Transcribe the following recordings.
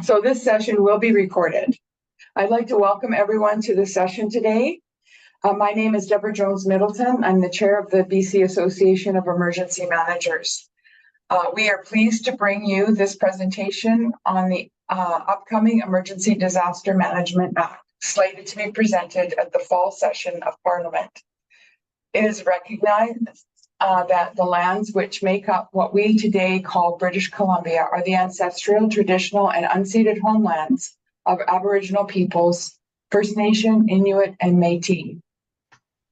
So this session will be recorded. I'd like to welcome everyone to the session today. My name is Deborah Jones-Middleton. I'm the chair of the BC Association of Emergency Managers. We are pleased to bring you this presentation on the upcoming Emergency Disaster Management Act, slated to be presented at the fall session of Parliament. It is recognized that the lands which make up what we today call British Columbia are the ancestral, traditional, and unceded homelands of Aboriginal peoples, First Nation, Inuit, and Métis.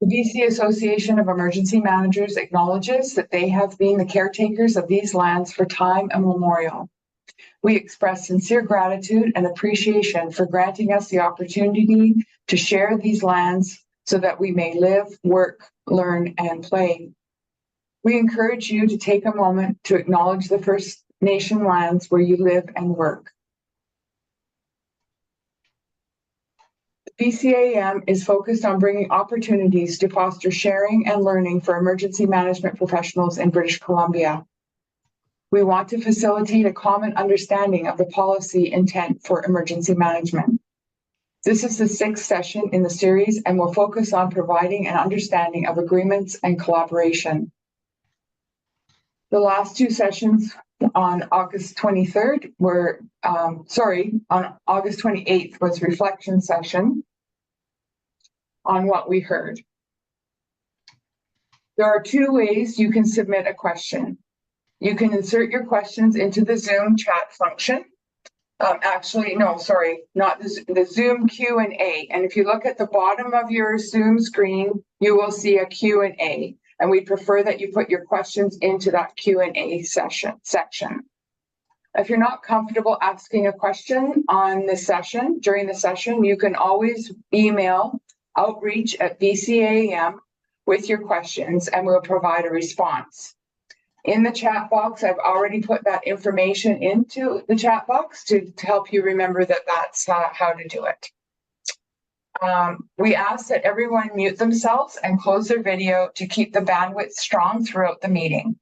The BC Association of Emergency Managers acknowledges that they have been the caretakers of these lands for time immemorial. We express sincere gratitude and appreciation for granting us the opportunity to share these lands so that we may live, work, learn, and play. We encourage you to take a moment to acknowledge the First Nation lands where you live and work. The BCAM is focused on bringing opportunities to foster sharing and learning for emergency management professionals in British Columbia. We want to facilitate a common understanding of the policy intent for emergency management. This is the 6th session in the series and will focus on providing an understanding of agreements and collaboration. The last 2 sessions on August 23rd were, on August 28th was reflection session on what we heard. There are 2 ways you can submit a question. You can insert your questions into the Zoom chat function. Not the Zoom Q&A. And if you look at the bottom of your Zoom screen, you will see a Q&A. And we prefer that you put your questions into that Q&A section. If you're not comfortable asking a question on the session, during the session, you can always email outreach@bcam with your questions and we'll provide a response. In the chat box, I've already put that information into the chat box to help you remember that that's how to do it. We ask that everyone mute themselves and close their video to keep the bandwidth strong throughout the meeting.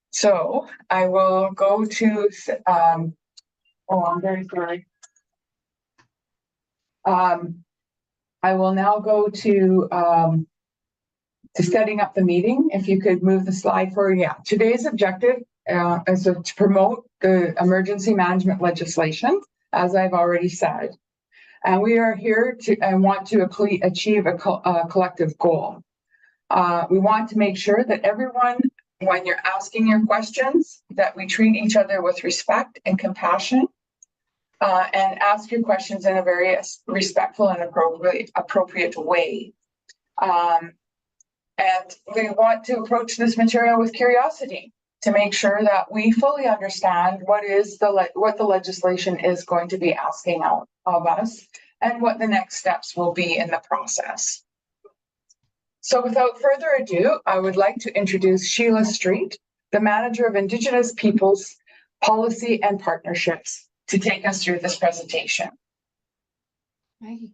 So I will go to, I'm very sorry. I will now go to setting up the meeting. If you could move the slide forward. Yeah, today's objective is to promote the emergency management legislation, as I've already said. And we are here to and want to achieve a collective goal. We want to make sure that everyone, when you're asking your questions, that we treat each other with respect and compassion and ask your questions in a very respectful and appropriate way. And we want to approach this material with curiosity to make sure that we fully understand what the legislation is going to be asking out of us and what the next steps will be in the process. So without further ado, I would like to introduce Sheila Street, the Manager of Indigenous Peoples Policy and Partnerships, to take us through this presentation. Great.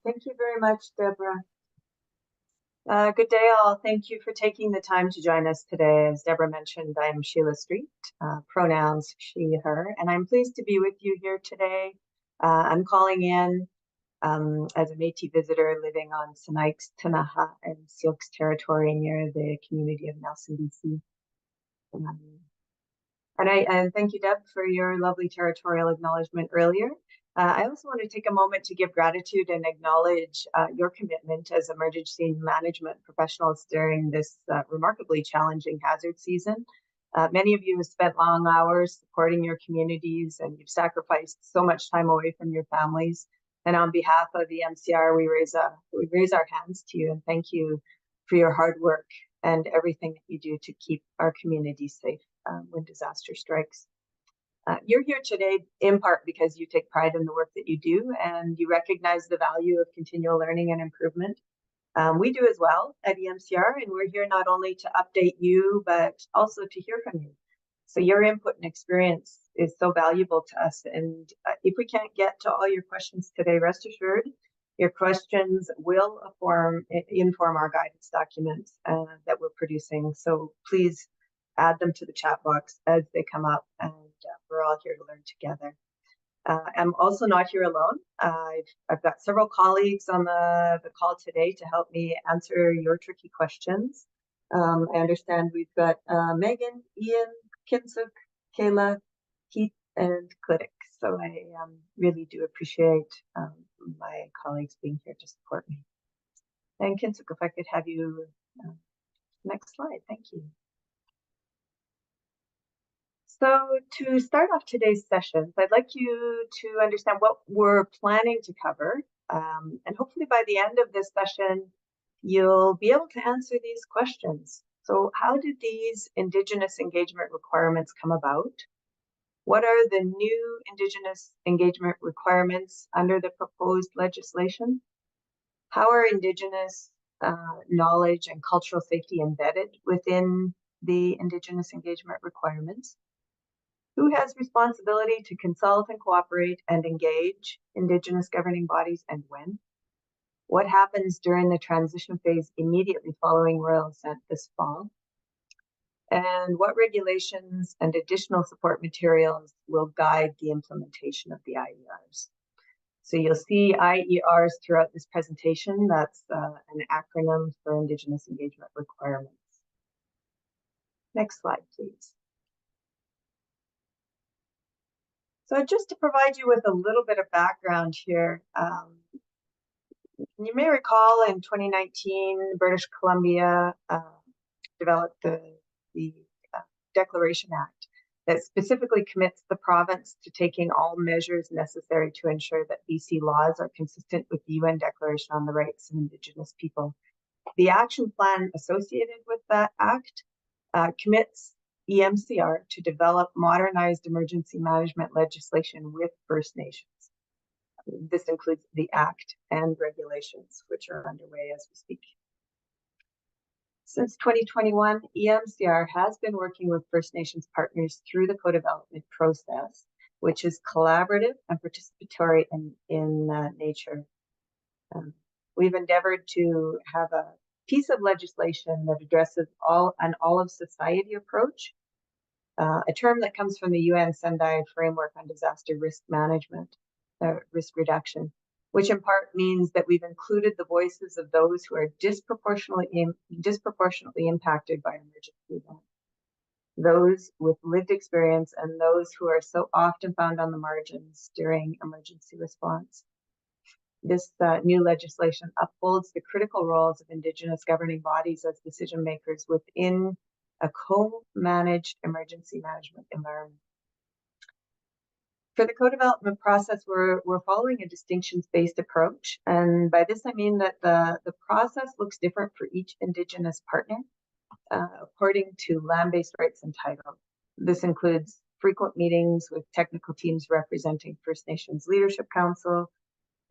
Thank you very much, Deborah. Good day, all. Thank you for taking the time to join us today. As Deborah mentioned, I'm Sheila Street, pronouns she, her, and I'm pleased to be with you here today. I'm calling in as a Métis visitor living on Sinixt, Ktunaxa, and Syilx territory near the community of Nelson, BC. And thank you, Deb, for your lovely territorial acknowledgement earlier. I also want to take a moment to give gratitude and acknowledge your commitment as emergency management professionals during this remarkably challenging hazard season. Many of you have spent long hours supporting your communities and you've sacrificed so much time away from your families. And on behalf of the MCR, we raise our hands to you and thank you for your hard work and everything that you do to keep our communities safe when disaster strikes. You're here today in part because you take pride in the work that you do and you recognize the value of continual learning and improvement. We do as well at EMCR, and we're here not only to update you, but also to hear from you. So your input and experience is so valuable to us. And if we can't get to all your questions today, rest assured, your questions will inform our guidance documents that we're producing. So please add them to the chat box as they come up, and we're all here to learn together. I'm also not here alone. I've got several colleagues on the call today to help me answer your tricky questions. I understand we've got Megan, Ian, Kinsuk, Kayla, Keith, and Clitic. So I really do appreciate my colleagues being here to support me. And Kinsuk, if I could have you, next slide, thank you. So to start off today's sessions, I'd like you to understand what we're planning to cover. And hopefully by the end of this session, you'll be able to answer these questions. So how did these Indigenous engagement requirements come about? What are the new Indigenous engagement requirements under the proposed legislation? How are Indigenous knowledge and cultural safety embedded within the Indigenous engagement requirements? Who has responsibility to consult and cooperate and engage Indigenous governing bodies, and when? What happens during the transition phase immediately following royal assent this fall? And what regulations and additional support materials will guide the implementation of the IERs? So you'll see IERs throughout this presentation. That's an acronym for Indigenous Engagement Requirements. Next slide, please. So just to provide you with a little bit of background here, you may recall in 2019, British Columbia developed the Declaration Act that specifically commits the province to taking all measures necessary to ensure that BC laws are consistent with the UN Declaration on the Rights of Indigenous People. The action plan associated with that act commits EMCR to develop modernized emergency management legislation with First Nations. This includes the Act and regulations, which are underway as we speak. Since 2021, EMCR has been working with First Nations partners through the co-development process, which is collaborative and participatory in nature. We've endeavored to have a piece of legislation that addresses an all-of-society approach, a term that comes from the UN Sendai Framework on Disaster Risk Management, risk reduction, which in part means that we've included the voices of those who are disproportionately impacted by emergency events, those with lived experience, and those who are so often found on the margins during emergency response. This new legislation upholds the critical roles of Indigenous governing bodies as decision makers within a co-managed emergency management environment. For the co-development process, we're following a distinctions-based approach. And by this, I mean that the process looks different for each Indigenous partner according to land-based rights and title. This includes frequent meetings with technical teams representing First Nations Leadership Council,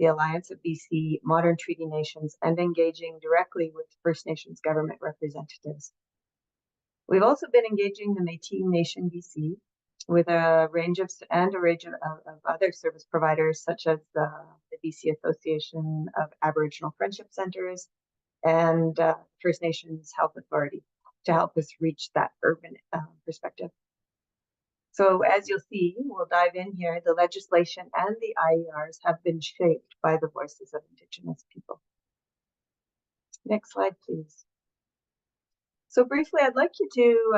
the Alliance of BC, Modern Treaty Nations, and engaging directly with First Nations government representatives. We've also been engaging the Métis Nation BC with a range of other service providers, such as the BC Association of Aboriginal Friendship Centres and First Nations Health Authority, to help us reach that urban perspective. So as you'll see, we'll dive in here, the legislation and the IERs have been shaped by the voices of Indigenous people. Next slide, please. So briefly, I'd like you to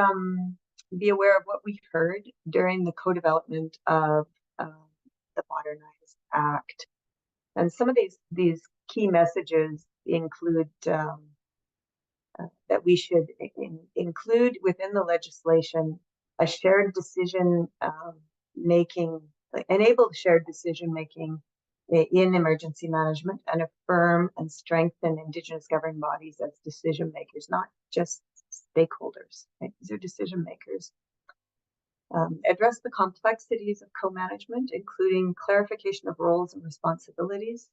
be aware of what we heard during the co-development of the Modernized Act. And some of these key messages include that we should include within the legislation a shared decision making, enable shared decision making in emergency management, and affirm and strengthen Indigenous governing bodies as decision makers, not just stakeholders. Right? These are decision makers. Address the complexities of co-management, including clarification of roles and responsibilities.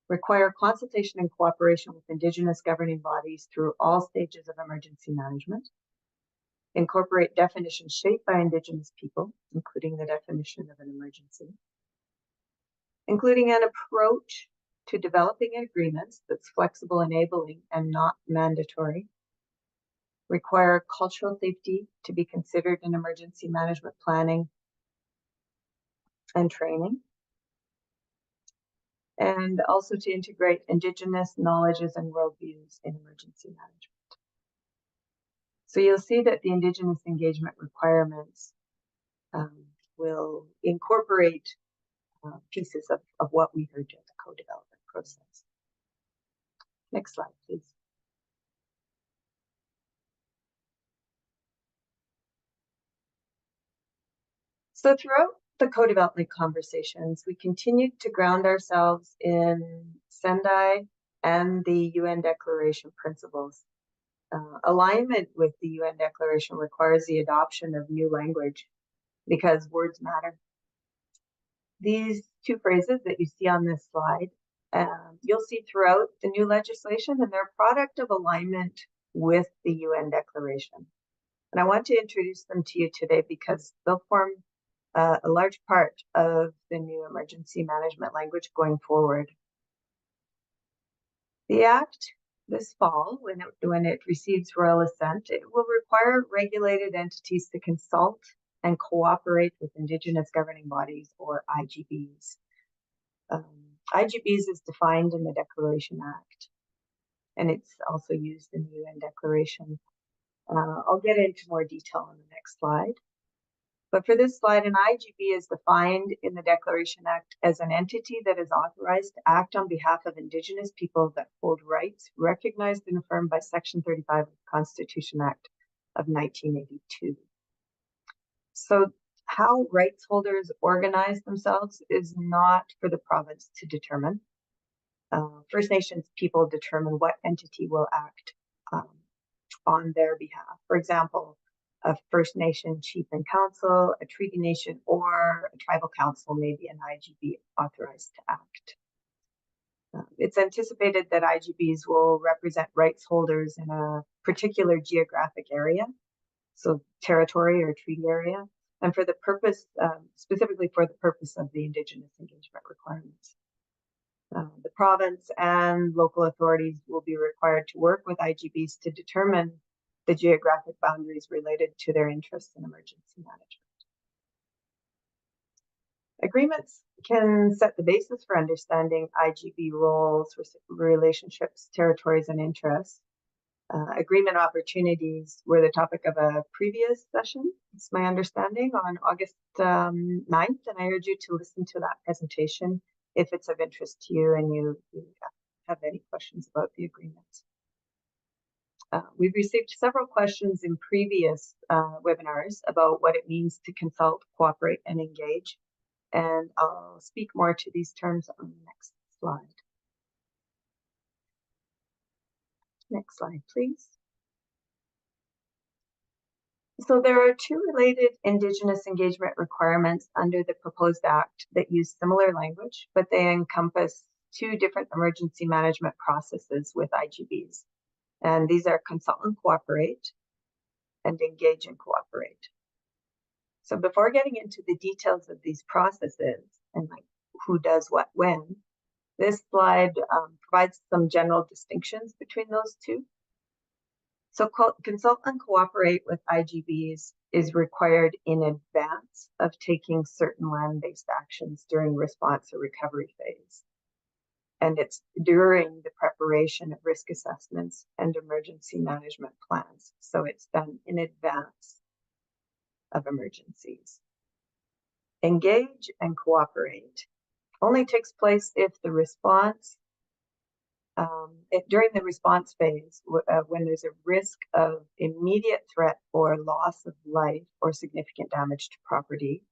Require consultation and cooperation with Indigenous governing bodies through all stages of emergency management. Incorporate definitions shaped by Indigenous people, including the definition of an emergency. Including an approach to developing agreements that's flexible, enabling, and not mandatory. require cultural safety to be considered in emergency management planning and training, and also to integrate Indigenous knowledges and worldviews in emergency management. So you'll see that the Indigenous engagement requirements will incorporate pieces of what we heard during the co-development process. Next slide, please. So throughout the co-development conversations, we continued to ground ourselves in Sendai and the UN Declaration principles. Alignment with the UN Declaration requires the adoption of new language because words matter. These two phrases that you see on this slide, you'll see throughout the new legislation, and they're a product of alignment with the UN Declaration. And I want to introduce them to you today because they'll form a large part of the new emergency management language going forward. The Act this fall, when it receives royal assent, it will require regulated entities to consult and cooperate with Indigenous governing bodies, or IGBs. IGBs is defined in the Declaration Act, and it's also used in the UN Declaration. I'll get into more detail on the next slide. But for this slide, an IGB is defined in the Declaration Act as an entity that is authorized to act on behalf of Indigenous people that hold rights recognized and affirmed by Section 35 of the Constitution Act of 1982. So how rights holders organize themselves is not for the province to determine. First Nations people determine what entity will act on their behalf. For example, a First Nation chief and council, a treaty nation, or a tribal council may be an IGB authorized to act. It's anticipated that IGBs will represent rights holders in a particular geographic area, so territory or treaty area, and for the purpose, specifically for the purpose of the Indigenous engagement requirements. The province and local authorities will be required to work with IGBs to determine the geographic boundaries related to their interests in emergency management. Agreements can set the basis for understanding IGB roles, relationships, territories, and interests. Agreement opportunities were the topic of a previous session, it's my understanding, on August 9th, and I urge you to listen to that presentation if it's of interest to you and you have any questions about the agreements. We've received several questions in previous webinars about what it means to consult, cooperate, and engage, and I'll speak more to these terms on the next slide. Next slide, please. So there are two related Indigenous engagement requirements under the proposed Act that use similar language, but they encompass two different emergency management processes with IGBs. And these are consult and cooperate and engage and cooperate. So before getting into the details of these processes and like who does what when, this slide provides some general distinctions between those two. So consult and cooperate with IGBs is required in advance of taking certain land-based actions during response or recovery phase. And it's during the preparation of risk assessments and emergency management plans. So it's done in advance of emergencies. Engage and cooperate only takes place if the response, during the response phase, when there's a risk of immediate threat or loss of life or significant damage to property,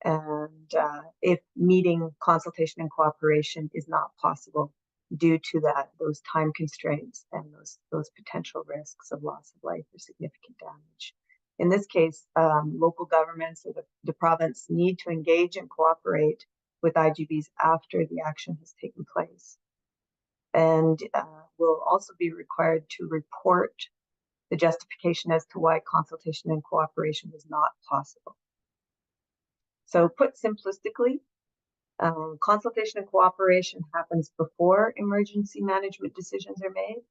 and if meeting consultation and cooperation is not possible due to those time constraints and those potential risks of loss of life or significant damage. In this case, local governments or the province need to engage and cooperate with IGBs after the action has taken place, and will also be required to report the justification as to why consultation and cooperation was not possible. So put simplistically, consultation and cooperation happens before emergency management decisions are made,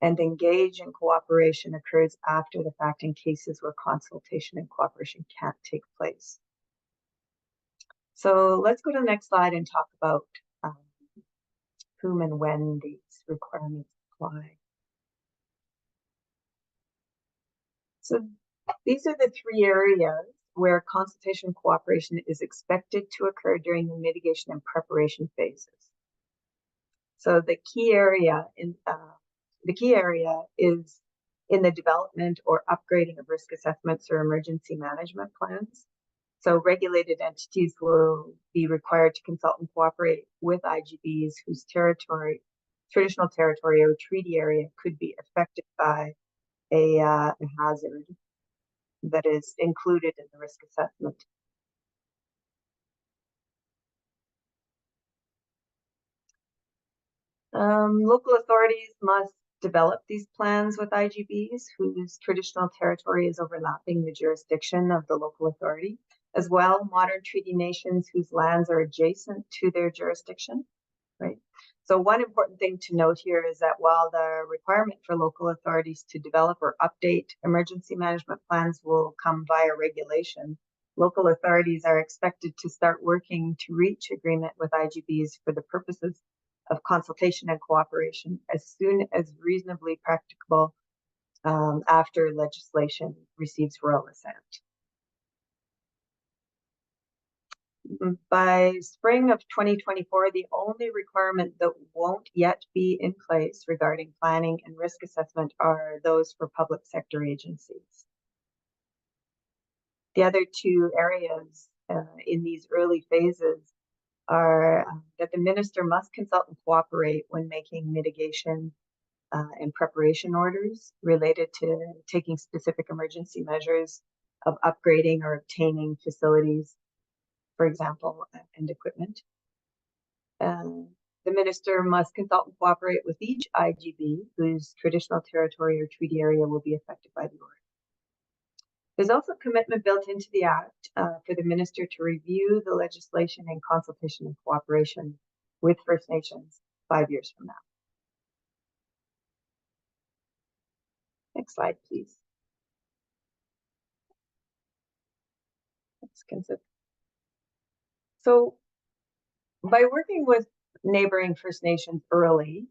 and engage in cooperation occurs after the fact in cases where consultation and cooperation can't take place. So let's go to the next slide and talk about whom and when these requirements apply. So these are the three areas where consultation and cooperation is expected to occur during the mitigation and preparation phases. So the key area is in the development or upgrading of risk assessments or emergency management plans. So regulated entities will be required to consult and cooperate with IGBs whose traditional territory or treaty area could be affected by a hazard that is included in the risk assessment. Local authorities must develop these plans with IGBs whose traditional territory is overlapping the jurisdiction of the local authority, as well modern treaty nations whose lands are adjacent to their jurisdiction, right? So one important thing to note here is that while the requirement for local authorities to develop or update emergency management plans will come via regulation, local authorities are expected to start working to reach agreement with IGBs for the purposes of consultation and cooperation as soon as reasonably practicable after legislation receives royal assent. By spring of 2024, the only requirement that won't yet be in place regarding planning and risk assessment are those for public sector agencies. The other two areas in these early phases are that the minister must consult and cooperate when making mitigation and preparation orders related to taking specific emergency measures of upgrading or obtaining facilities, for example, and equipment. The minister must consult and cooperate with each IGB whose traditional territory or treaty area will be affected by the order. There's also a commitment built into the Act for the minister to review the legislation in consultation and cooperation with First Nations 5 years from now. Next slide, please. Let's consider. So by working with neighboring First Nations early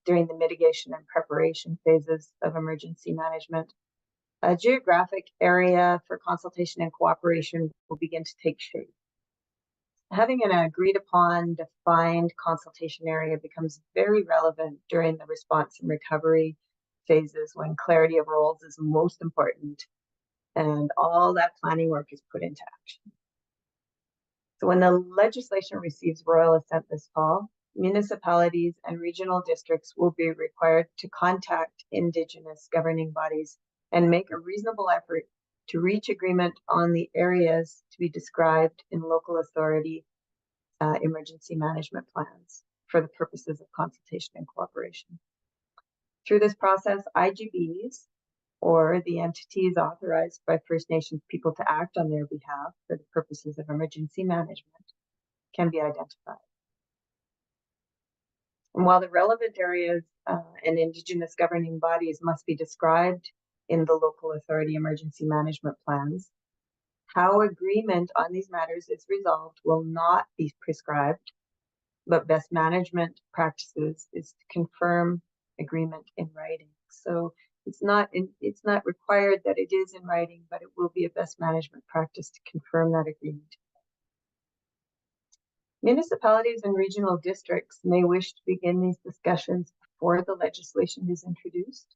during the mitigation and preparation phases of emergency management, a geographic area for consultation and cooperation will begin to take shape. Having an agreed upon defined consultation area becomes very relevant during the response and recovery phases when clarity of roles is most important and all that planning work is put into action. So when the legislation receives royal assent this fall, municipalities and regional districts will be required to contact Indigenous governing bodies and make a reasonable effort to reach agreement on the areas to be described in local authority emergency management plans for the purposes of consultation and cooperation. Through this process, IGBs, or the entities authorized by First Nations people to act on their behalf for the purposes of emergency management, can be identified. And while the relevant areas and Indigenous governing bodies must be described in the local authority emergency management plans, how agreement on these matters is resolved will not be prescribed, but best management practices is to confirm agreement in writing. So it's not required that it is in writing, but it will be a best management practice to confirm that agreement. Municipalities and regional districts may wish to begin these discussions before the legislation is introduced.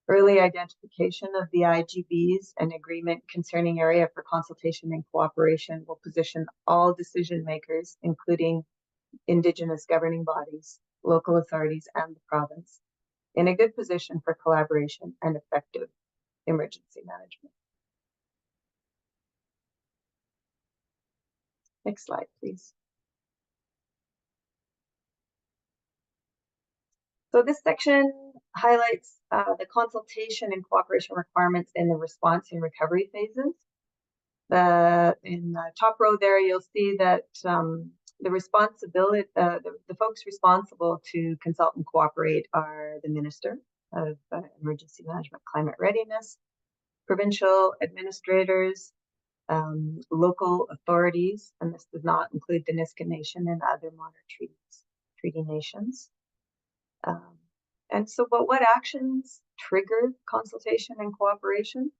Early identification of the IGBs and agreement concerning area for consultation and cooperation will position all decision makers, including Indigenous governing bodies, local authorities, and the province, in a good position for collaboration and effective emergency management. Next slide, please. So this section highlights the consultation and cooperation requirements in the response and recovery phases. In the top row there, you'll see that The responsibility, the folks responsible to consult and cooperate are the Minister of Emergency Management Climate Readiness, provincial administrators, local authorities, and this does not include the Nisga'a Nation and other modern treaty nations. And so, but what actions trigger consultation and cooperation?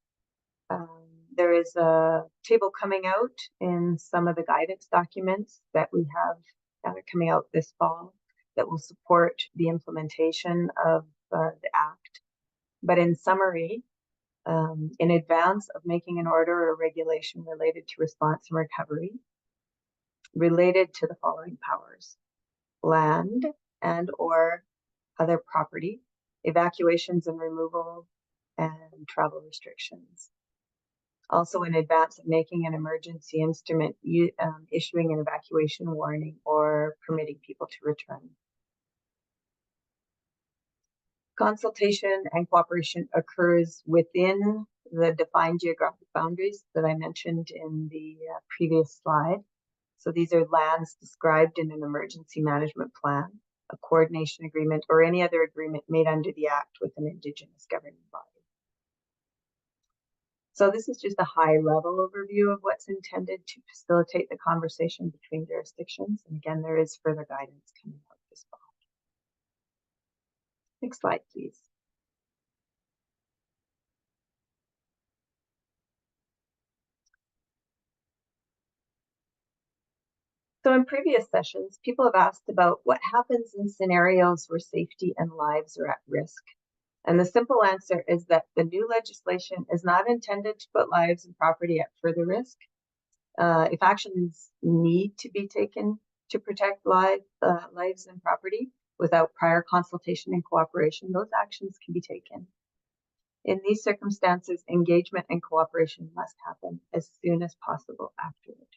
There is a table coming out in some of the guidance documents that we have that are coming out this fall that will support the implementation of the Act. But in summary, in advance of making an order or regulation related to response and recovery, related to the following powers: land and or other property, evacuations and removal, and travel restrictions. Also, in advance of making an emergency instrument, issuing an evacuation warning or permitting people to return. Consultation and cooperation occurs within the defined geographic boundaries that I mentioned in the previous slide. So these are lands described in an emergency management plan, a coordination agreement, or any other agreement made under the Act with an Indigenous governing body. So this is just a high-level overview of what's intended to facilitate the conversation between jurisdictions. And again, there is further guidance coming out this fall. Next slide, please. So in previous sessions, people have asked about what happens in scenarios where safety and lives are at risk. And the simple answer is that the new legislation is not intended to put lives and property at further risk. If actions need to be taken to protect lives and property without prior consultation and cooperation, those actions can be taken. In these circumstances, engagement and cooperation must happen as soon as possible afterward.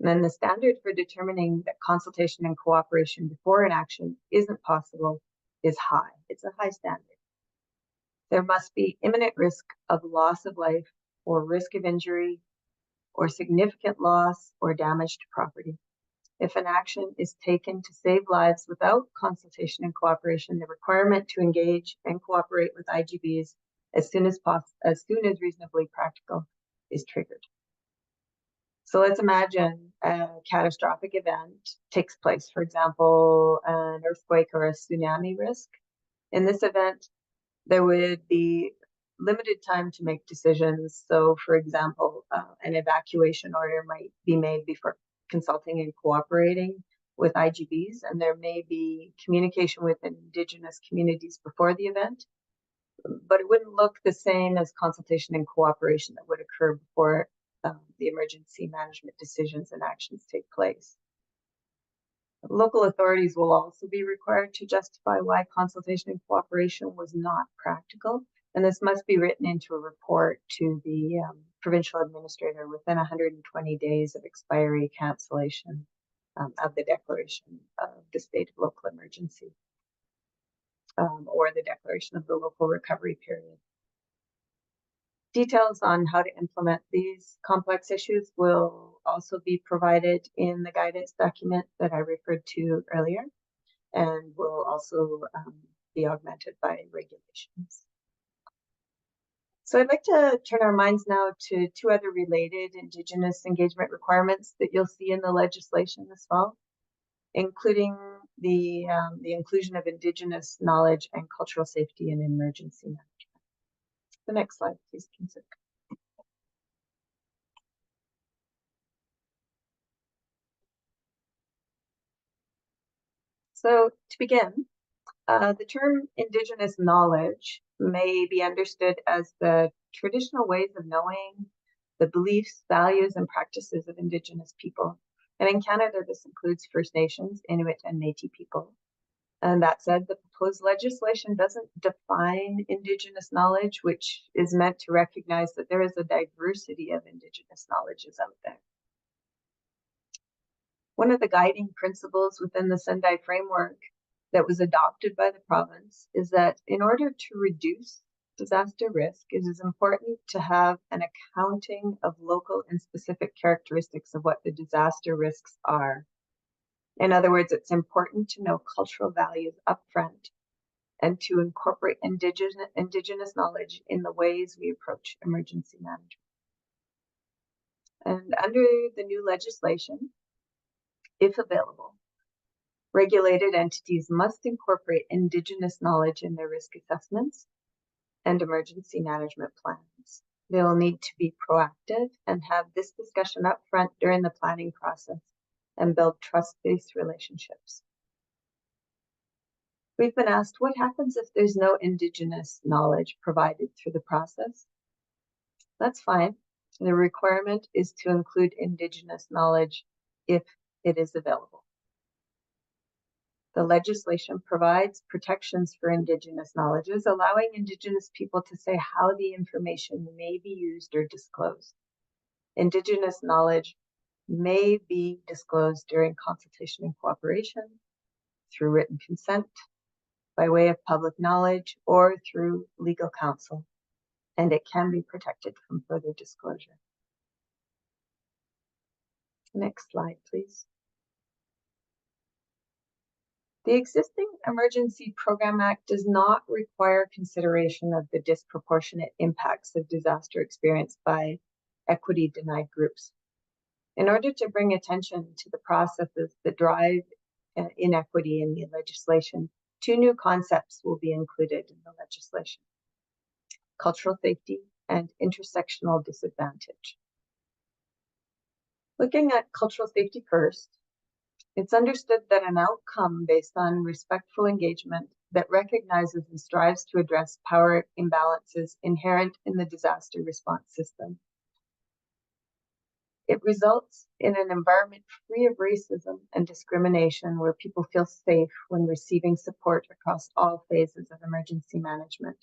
And then the standard for determining that consultation and cooperation before an action isn't possible is high. It's a high standard. There must be imminent risk of loss of life or risk of injury or significant loss or damage to property. If an action is taken to save lives without consultation and cooperation, the requirement to engage and cooperate with IGBs as soon as reasonably practical is triggered. So let's imagine a catastrophic event takes place, for example, an earthquake or a tsunami risk. In this event, there would be limited time to make decisions. So, for example, an evacuation order might be made before consulting and cooperating with IGBs, and there may be communication with Indigenous communities before the event, but it wouldn't look the same as consultation and cooperation that would occur before the emergency management decisions and actions take place. Local authorities will also be required to justify why consultation and cooperation was not practical, and this must be written into a report to the provincial administrator within 120 days of expiry cancellation of the declaration of the state of local emergency or the declaration of the local recovery period. Details on how to implement these complex issues will also be provided in the guidance document that I referred to earlier, and will also be augmented by regulations. So I'd like to turn our minds now to two other related Indigenous engagement requirements that you'll see in the legislation this fall, including the inclusion of Indigenous knowledge and cultural safety in emergency management. The next slide, please consider. So to begin, the term Indigenous knowledge may be understood as the traditional ways of knowing, the beliefs, values, and practices of Indigenous people. And in Canada, this includes First Nations, Inuit, and Métis people. And that said, the proposed legislation doesn't define Indigenous knowledge, which is meant to recognize that there is a diversity of Indigenous knowledges out there. One of the guiding principles within the Sendai framework that was adopted by the province is that in order to reduce disaster risk, it is important to have an accounting of local and specific characteristics of what the disaster risks are. In other words, it's important to know cultural values upfront and to incorporate indigenous knowledge in the ways we approach emergency management. And under the new legislation, if available, regulated entities must incorporate indigenous knowledge in their risk assessments and emergency management plans. They will need to be proactive and have this discussion up front during the planning process and build trust-based relationships. We've been asked, what happens if there's no indigenous knowledge provided through the process? That's fine. The requirement is to include indigenous knowledge if it is available. The legislation provides protections for indigenous knowledges, allowing indigenous people to say how the information may be used or disclosed. Indigenous knowledge may be disclosed during consultation and cooperation, through written consent, by way of public knowledge, or through legal counsel, and it can be protected from further disclosure. Next slide, please. The existing Emergency Program Act does not require consideration of the disproportionate impacts of disaster experienced by equity denied groups. In order to bring attention to the processes that drive inequity in the legislation, two new concepts will be included in the legislation: cultural safety and intersectional disadvantage. Looking at cultural safety first, it's understood that an outcome based on respectful engagement that recognizes and strives to address power imbalances inherent in the disaster response system. It results in an environment free of racism and discrimination, where people feel safe when receiving support across all phases of emergency management.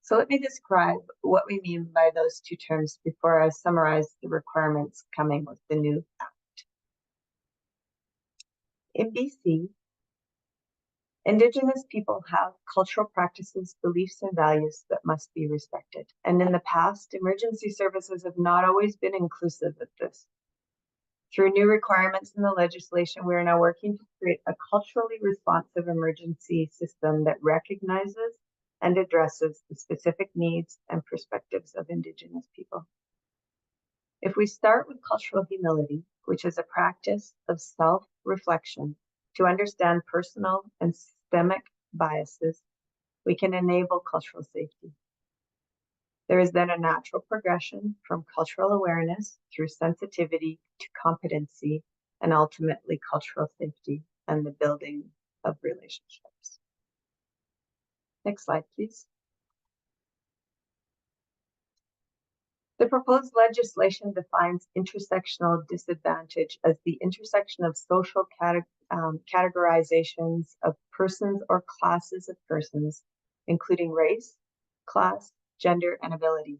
So let me describe what we mean by those two terms before I summarize the requirements coming with the new Act. In BC, Indigenous people have cultural practices, beliefs, and values that must be respected. And in the past, emergency services have not always been inclusive of this. Through new requirements in the legislation, we are now working to create a culturally responsive emergency system that recognizes and addresses the specific needs and perspectives of Indigenous people. If we start with cultural humility, which is a practice of self-reflection to understand personal and systemic biases, we can enable cultural safety. There is then a natural progression from cultural awareness through sensitivity to competency and ultimately cultural safety and the building of relationships. Next slide, please. The proposed legislation defines intersectional disadvantage as the intersection of social categorizations of persons or classes of persons, including race, class, gender, and ability,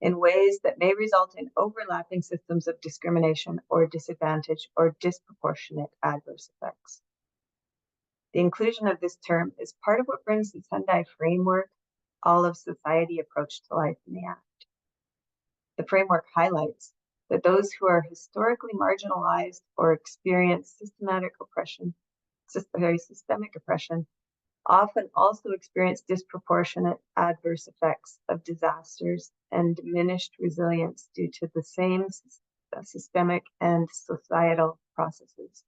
in ways that may result in overlapping systems of discrimination or disadvantage or disproportionate adverse effects. The inclusion of this term is part of what brings the Sendai framework, all of society approach to life in the Act. The framework highlights that those who are historically marginalized or experience systemic oppression often also experience disproportionate adverse effects of disasters and diminished resilience due to the same systemic and societal processes.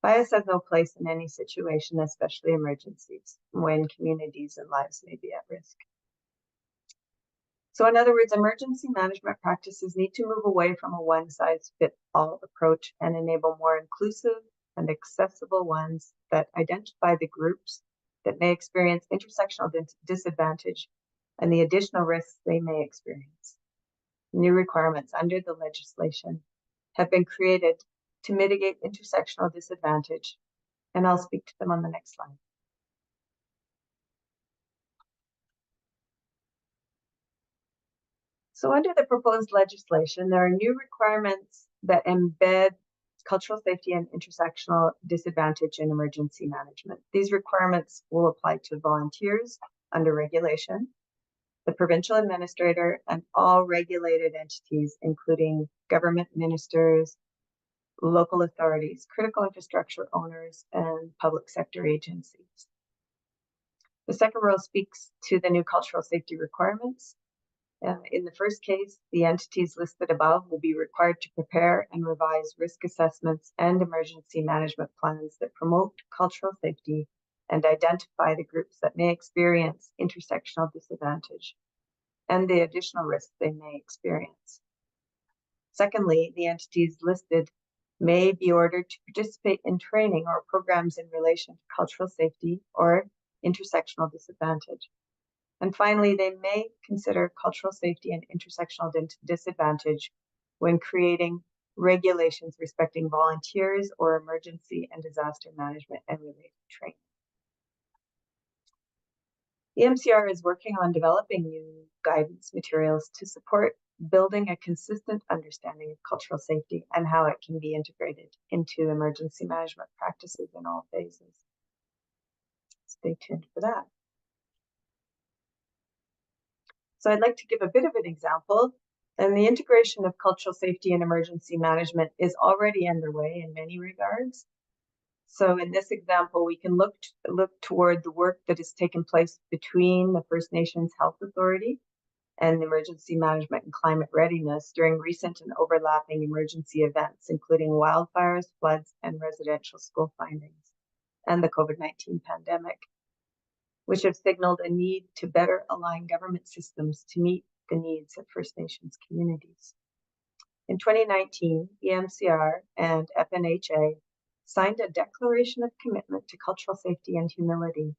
Bias has no place in any situation, especially emergencies, when communities and lives may be at risk. So in other words, emergency management practices need to move away from a one-size-fits-all approach and enable more inclusive and accessible ones that identify the groups that may experience intersectional disadvantage and the additional risks they may experience. New requirements under the legislation have been created to mitigate intersectional disadvantage, and I'll speak to them on the next slide. So under the proposed legislation, there are new requirements that embed cultural safety and intersectional disadvantage in emergency management. These requirements will apply to volunteers, under regulation, the provincial administrator, and all regulated entities, including government ministers, local authorities, critical infrastructure owners, and public sector agencies. The second rule speaks to the new cultural safety requirements. In the first case, the entities listed above will be required to prepare and revise risk assessments and emergency management plans that promote cultural safety and identify the groups that may experience intersectional disadvantage and the additional risks they may experience. Secondly, the entities listed may be ordered to participate in training or programs in relation to cultural safety or intersectional disadvantage. And finally, they may consider cultural safety and intersectional disadvantage when creating regulations respecting volunteers or emergency and disaster management and related training. The MCR is working on developing new guidance materials to support building a consistent understanding of cultural safety and how it can be integrated into emergency management practices in all phases. Stay tuned for that. So I'd like to give a bit of an example, and the integration of cultural safety and emergency management is already underway in many regards. So in this example, we can look toward the work that has taken place between the First Nations Health Authority and the Emergency Management and Climate Readiness during recent and overlapping emergency events, including wildfires, floods, and residential school findings, and the COVID-19 pandemic, which have signaled a need to better align government systems to meet the needs of First Nations communities. In 2019, EMCR and FNHA signed a declaration of commitment to cultural safety and humility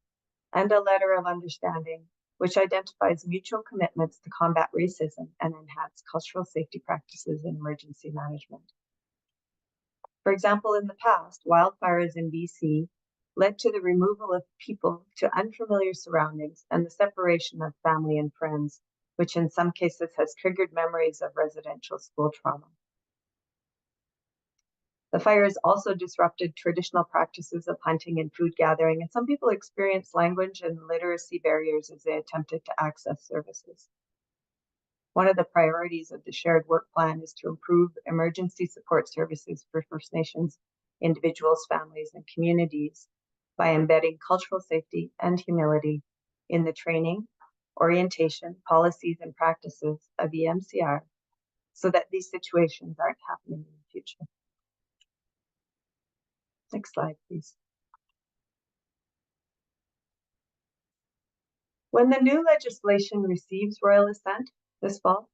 and a letter of understanding which identifies mutual commitments to combat racism and enhance cultural safety practices in emergency management. For example, in the past, wildfires in BC led to the removal of people to unfamiliar surroundings and the separation of family and friends, which in some cases has triggered memories of residential school trauma. The fires also disrupted traditional practices of hunting and food gathering, and some people experienced language and literacy barriers as they attempted to access services. One of the priorities of the shared work plan is to improve emergency support services for First Nations individuals, families, and communities by embedding cultural safety and humility in the training, orientation, policies, and practices of EMCR so that these situations aren't happening in the future. Next slide, please. When the new legislation receives royal assent this fall,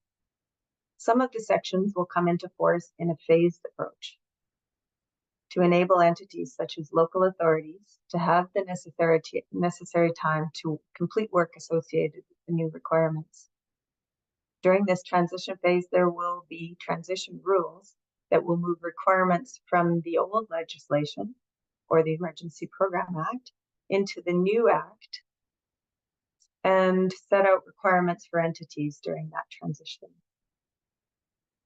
some of the sections will come into force in a phased approach to enable entities such as local authorities to have the necessary time to complete work associated with the new requirements. During this transition phase, there will be transition rules that will move requirements from the old legislation or the Emergency Program Act into the new Act and set out requirements for entities during that transition.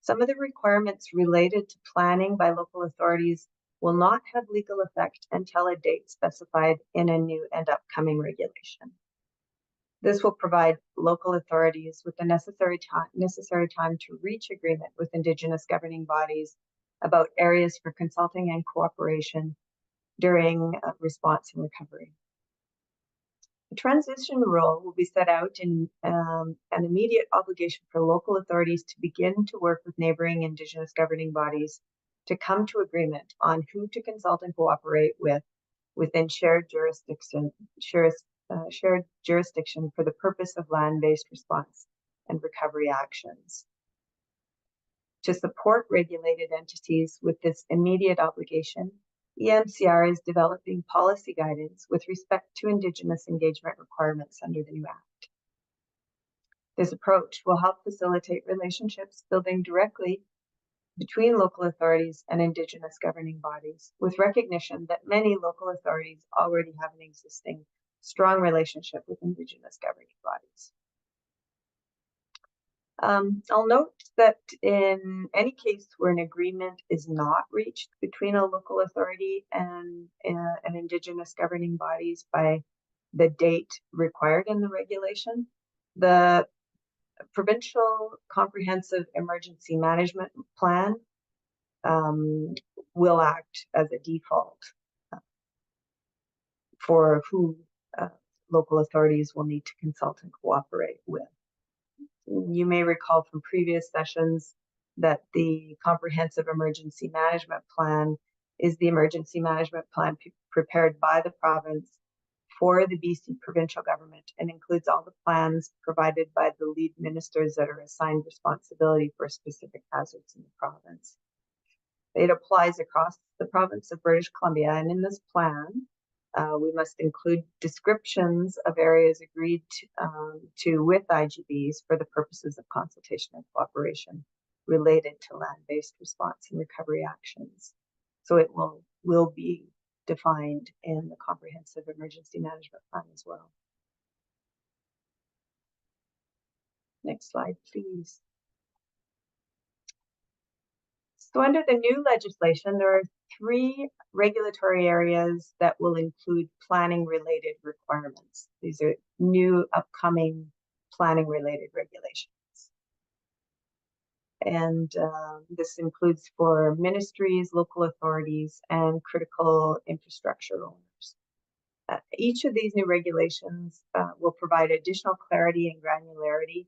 Some of the requirements related to planning by local authorities will not have legal effect until a date specified in a new and upcoming regulation. This will provide local authorities with the necessary time to reach agreement with Indigenous governing bodies about areas for consulting and cooperation during response and recovery. The transition rule will be set out in an immediate obligation for local authorities to begin to work with neighboring Indigenous governing bodies to come to agreement on who to consult and cooperate with within shared jurisdiction for the purpose of land-based response and recovery actions. To support regulated entities with this immediate obligation, EMCR is developing policy guidance with respect to Indigenous engagement requirements under the new Act. This approach will help facilitate relationships building directly between local authorities and Indigenous governing bodies, with recognition that many local authorities already have an existing strong relationship with Indigenous governing bodies. I'll note that in any case where an agreement is not reached between a local authority and an Indigenous governing bodies by the date required in the regulation. The Provincial Comprehensive Emergency Management Plan will act as a default for who local authorities will need to consult and cooperate with. You may recall from previous sessions that the Comprehensive Emergency Management Plan is the emergency management plan prepared by the province for the BC provincial government and includes all the plans provided by the lead ministers that are assigned responsibility for specific hazards in the province. It applies across the province of British Columbia, and in this plan, we must include descriptions of areas agreed to with IGBs for the purposes of consultation and cooperation related to land-based response and recovery actions. So it will be defined in the Comprehensive Emergency Management Plan as well. Next slide, please. So under the new legislation, there are 3 regulatory areas that will include planning-related requirements. These are new upcoming planning-related regulations. And this includes for ministries, local authorities, and critical infrastructure owners. Each of these new regulations will provide additional clarity and granularity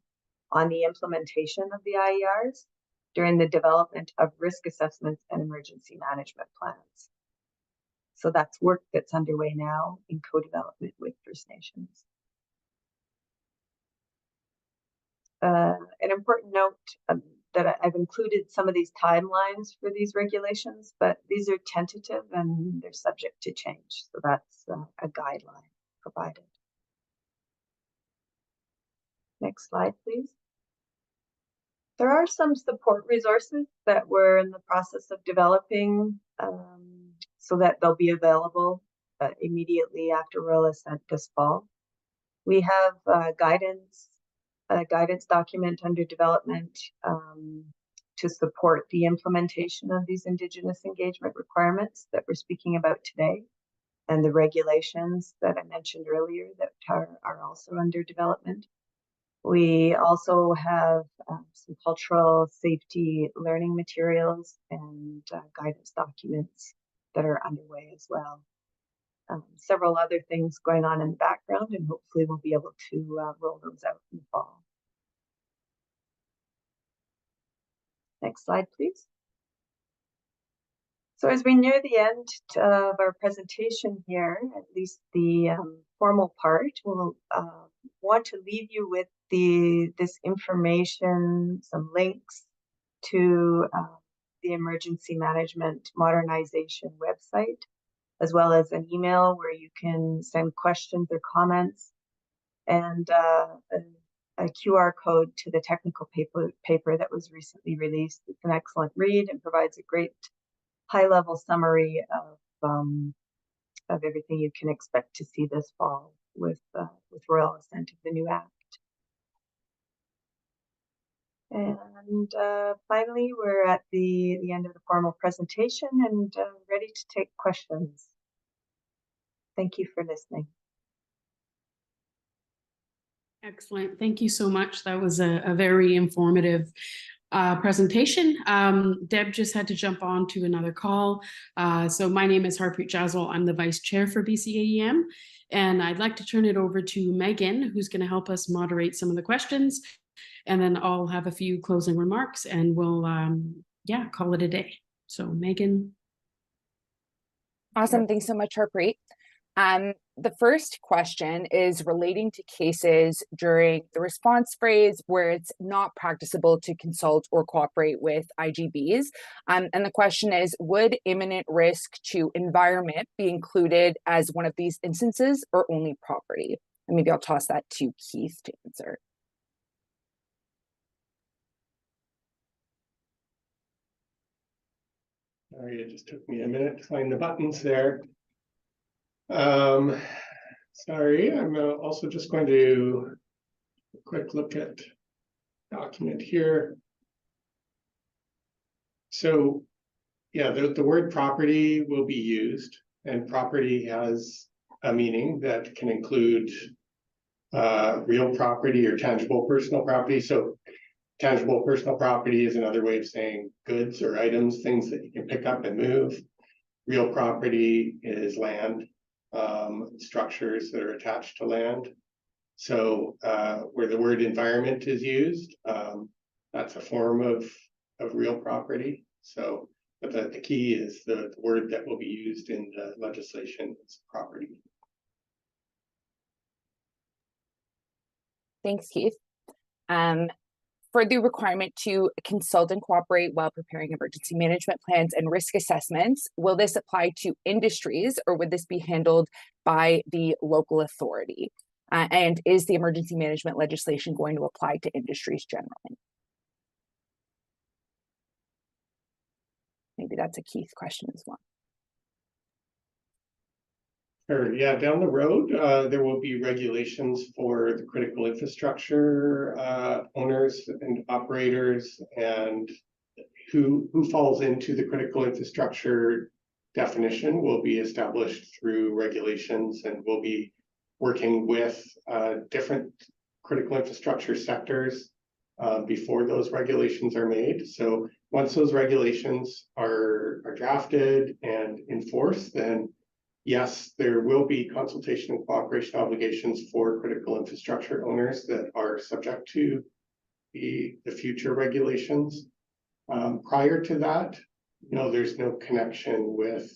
on the implementation of the IERs during the development of risk assessments and emergency management plans. So that's work that's underway now in co-development with First Nations. An important note that I've included some of these timelines for these regulations, but these are tentative and they're subject to change. So that's a guideline provided. Next slide, please. There are some support resources that we're in the process of developing so that they'll be available immediately after Royal Assent this fall. We have a guidance document under development to support the implementation of these Indigenous engagement requirements that we're speaking about today, and the regulations that I mentioned earlier that are also under development. We also have some cultural safety learning materials and guidance documents that are underway as well. Several other things going on in the background, and hopefully we'll be able to roll those out in the fall. Next slide, please. So as we near the end of our presentation here, at least the formal part, we'll want to leave you with this information, some links to the Emergency Management Modernization website, as well as an email where you can send questions or comments, and a QR code to the technical paper that was recently released. It's an excellent read and provides a great high-level summary of everything you can expect to see this fall with Royal Assent of the new Act. And finally, we're at the end of the formal presentation and ready to take questions. Thank you for listening. Excellent. Thank you so much. That was a very informative presentation. Deb just had to jump on to another call. So my name is Harpreet Jaswal. I'm the Vice Chair for BCAEM. And I'd like to turn it over to Megan, who's going to help us moderate some of the questions. And then I'll have a few closing remarks and we'll, call it a day. So Megan. Awesome. Thanks so much, Harpreet. The first question is relating to cases during the response phase where it's not practicable to consult or cooperate with IGBs. And the question is, would imminent risk to environment be included as one of these instances or only property? And maybe I'll toss that to Keith to answer. Sorry, it just took me a minute to find the buttons there. Sorry, I'm also just going to quick look at document here. So yeah, the word property will be used, and property has a meaning that can include real property or tangible personal property. So tangible personal property is another way of saying goods or items, things that you can pick up and move. Real property is land, structures that are attached to land. So where the word environment is used, that's a form of real property. So, but the key is the word that will be used in the legislation is property. Thanks, Keith. For the requirement to consult and cooperate while preparing emergency management plans and risk assessments, will this apply to industries or would this be handled by the local authority? And is the emergency management legislation going to apply to industries generally? Maybe that's a Keith question as well. Sure. Yeah, down the road, there will be regulations for the critical infrastructure owners and operators, and who falls into the critical infrastructure definition will be established through regulations, and we'll be working with different critical infrastructure sectors before those regulations are made. So once those regulations are drafted and enforced, then yes, there will be consultation and cooperation obligations for critical infrastructure owners that are subject to the future regulations. Prior to that, no, there's no connection with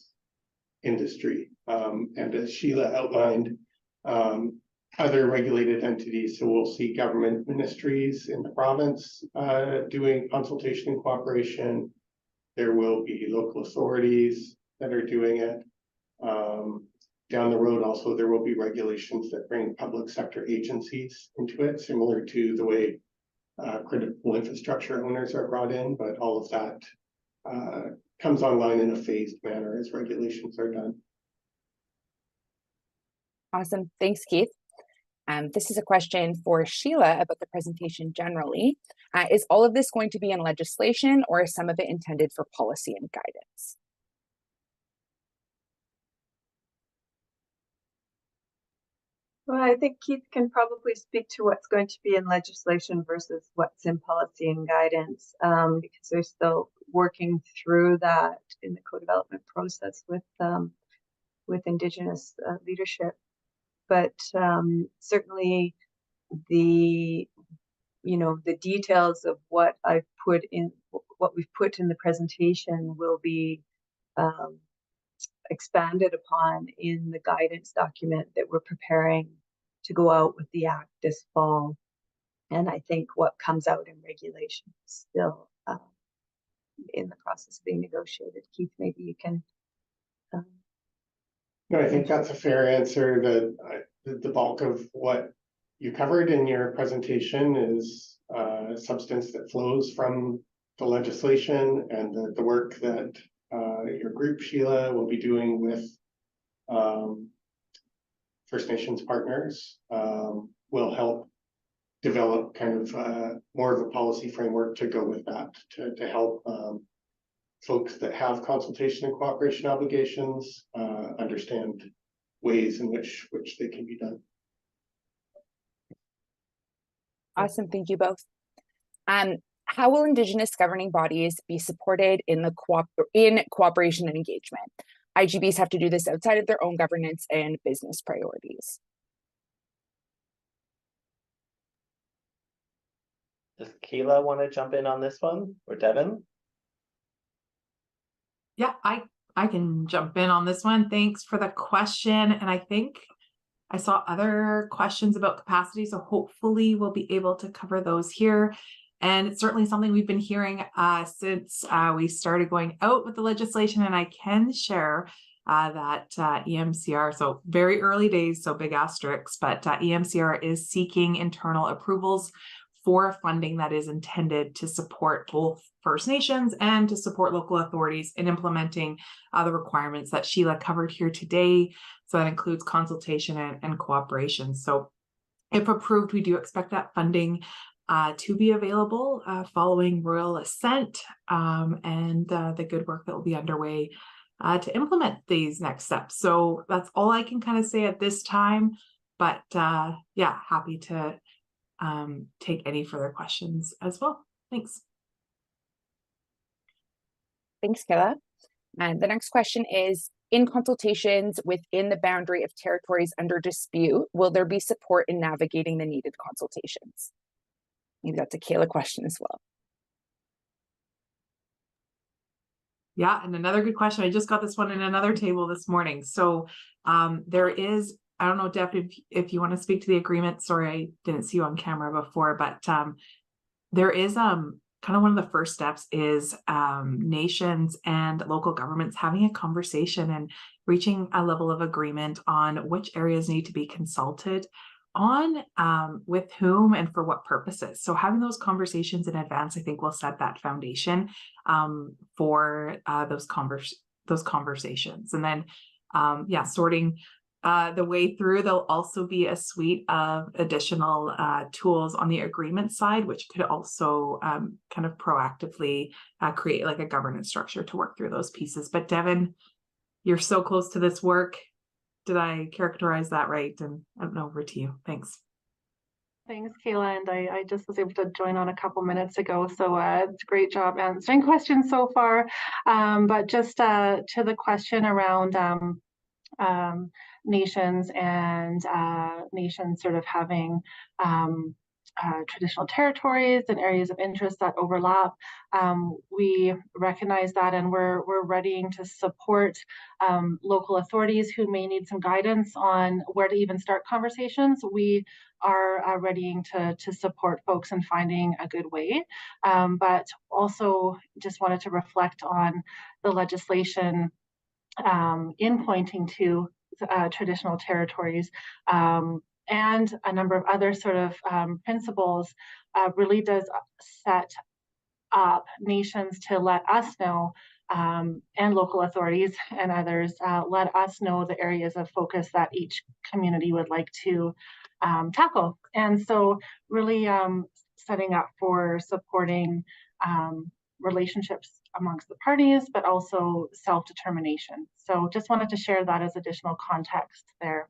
industry. And as Sheila outlined, other regulated entities, so we'll see government ministries in the province doing consultation and cooperation. There will be local authorities that are doing it. Down the road also there will be regulations that bring public sector agencies into it, similar to the way critical infrastructure owners are brought in, but all of that comes online in a phased manner as regulations are done. Awesome, thanks, Keith. This is a question for Sheila about the presentation generally. Is all of this going to be in legislation or is some of it intended for policy and guidance? Well, I think Keith can probably speak to what's going to be in legislation versus what's in policy and guidance, because they're still working through that in the co-development process with Indigenous leadership. But certainly the details of what I've put in, what we've put in the presentation will be expanded upon in the guidance document that we're preparing to go out with the Act this fall. And I think what comes out in regulation is still in the process of being negotiated. Keith, maybe you can. No, I think that's a fair answer. The bulk of what you covered in your presentation is substance that flows from the legislation, and the work that your group, Sheila, will be doing with First Nations partners will help develop kind of more of a policy framework to go with that, to help folks that have consultation and cooperation obligations understand ways in which they can be done. Awesome, thank you both. How will Indigenous governing bodies be supported in the cooperation and engagement? IGBs have to do this outside of their own governance and business priorities. Does Keila want to jump in on this one, or Devin? Yeah, I can jump in on this one. Thanks for the question. And I think I saw other questions about capacity, so hopefully we'll be able to cover those here. And it's certainly something we've been hearing since we started going out with the legislation. And I can share that EMCR, so very early days, so big asterisks, but EMCR is seeking internal approvals for funding that is intended to support both First Nations and to support local authorities in implementing the requirements that Sheila covered here today. So that includes consultation and cooperation. So if approved, we do expect that funding to be available following royal assent, and the good work that will be underway to implement these next steps. So that's all I can kind of say at this time. But yeah, happy to take any further questions as well. Thanks. Thanks, Kayla. And the next question is, in consultations within the boundary of territories under dispute, will there be support in navigating the needed consultations? Maybe that's a Kayla question as well. Yeah, and another good question. I just got this one in another table this morning. So there is, I don't know, Deb, if you want to speak to the agreement. Sorry, I didn't see you on camera before, but there is kind of one of the first steps is nations and local governments having a conversation and reaching a level of agreement on which areas need to be consulted on, with whom and for what purposes. So having those conversations in advance, I think, will set that foundation for those conversations. And then, yeah, sorting the way through, there'll also be a suite of additional tools on the agreement side, which could also kind of proactively create like a governance structure to work through those pieces. But Devin, you're so close to this work. Did I characterize that right? And I don't know, over to you. Thanks. Thanks, Kayla. And I just was able to join on a couple minutes ago. So it's a great job answering questions so far. But just to the question around nations and nations sort of having traditional territories and areas of interest that overlap. We recognize that, and we're readying to support local authorities who may need some guidance on where to even start conversations. We are readying to support folks in finding a good way, but also just wanted to reflect on the legislation in pointing to traditional territories and a number of other sort of principles really does set up nations to let us know, and local authorities and others let us know the areas of focus that each community would like to tackle. And so really setting up for supporting relationships amongst the parties, but also self-determination. So just wanted to share that as additional context there.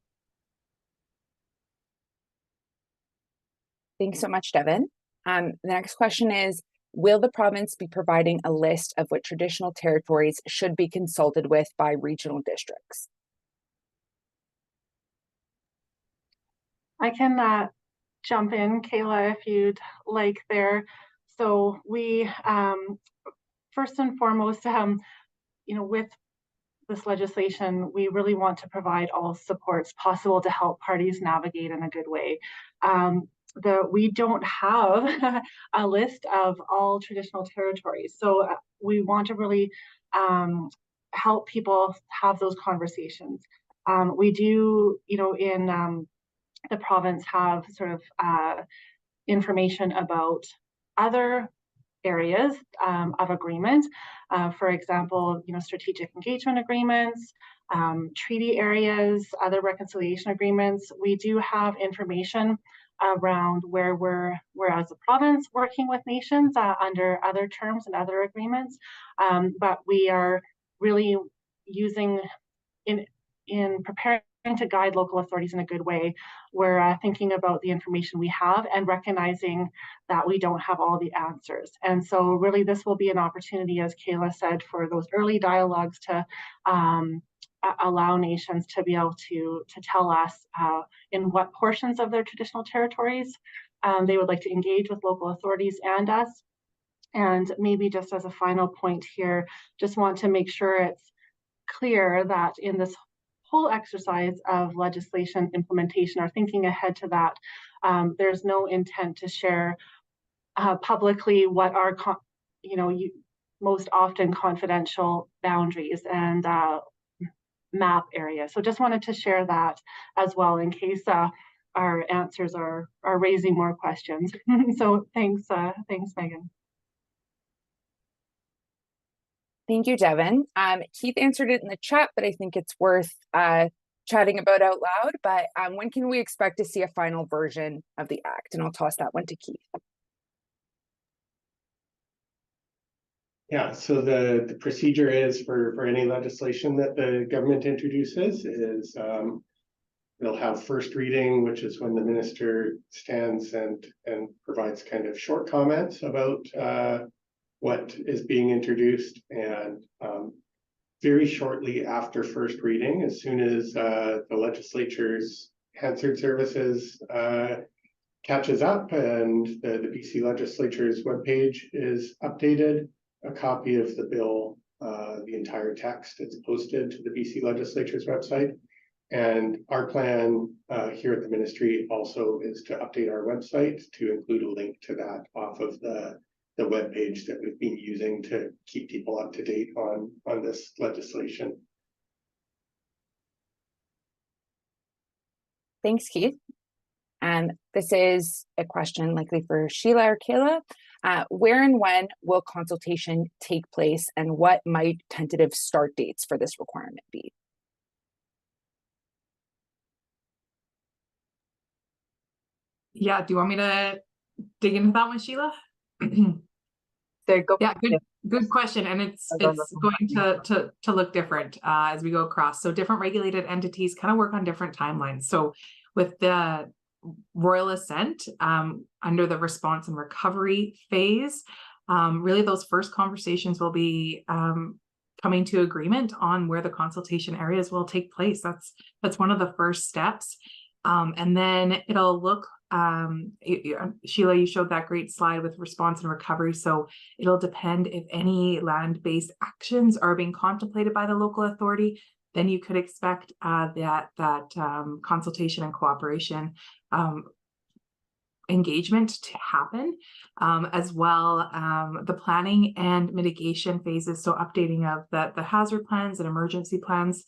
Thanks so much, Devin. The next question is, will the province be providing a list of what traditional territories should be consulted with by regional districts? I can jump in, Kayla, if you'd like there. So we, first and foremost, with this legislation, we really want to provide all supports possible to help parties navigate in a good way. We don't have a list of all traditional territories. So we want to really help people have those conversations. We do, in the province have sort of information about other areas of agreement. For example, strategic engagement agreements, treaty areas, other reconciliation agreements. We do have information around where we're as a province working with nations under other terms and other agreements, but we are really using in preparing to guide local authorities in a good way. We're thinking about the information we have and recognizing that we don't have all the answers. And so really this will be an opportunity, as Kayla said, for those early dialogues to allow nations to be able to tell us in what portions of their traditional territories they would like to engage with local authorities and us. And maybe just as a final point here, just want to make sure it's clear that in this whole exercise of legislation implementation or thinking ahead to that, there's no intent to share publicly what are most often confidential boundaries and map areas. So just wanted to share that as well in case our answers are raising more questions. So thanks, Megan. Thank you, Devin. Keith answered it in the chat, but I think it's worth chatting about out loud. But when can we expect to see a final version of the Act? And I'll toss that one to Keith. Yeah, so the procedure is for any legislation that the government introduces is they'll have first reading, which is when the minister stands and provides kind of short comments about what is being introduced, and very shortly after first reading, as soon as the legislature's Hansard Services catches up and the BC legislature's webpage is updated, a copy of the bill, the entire text, is posted to the BC legislature's website. And our plan here at the ministry also is to update our website to include a link to that off of the webpage that we've been using to keep people up to date on this legislation. Thanks, Keith. And this is a question likely for Sheila or Kayla. Where and when will consultation take place, and what might tentative start dates for this requirement be? Yeah, do you want me to dig into that one, Sheila? There, go. Yeah, good question, and it's going to look different as we go across. So different regulated entities kind of work on different timelines. So with the royal assent under the response and recovery phase, really those first conversations will be coming to agreement on where the consultation areas will take place. That's one of the first steps, and then it'll look. Sheila, you showed that great slide with response and recovery. So it'll depend if any land-based actions are being contemplated by the local authority, then you could expect that consultation and cooperation engagement to happen, as well the planning and mitigation phases, so updating of the hazard plans and emergency plans.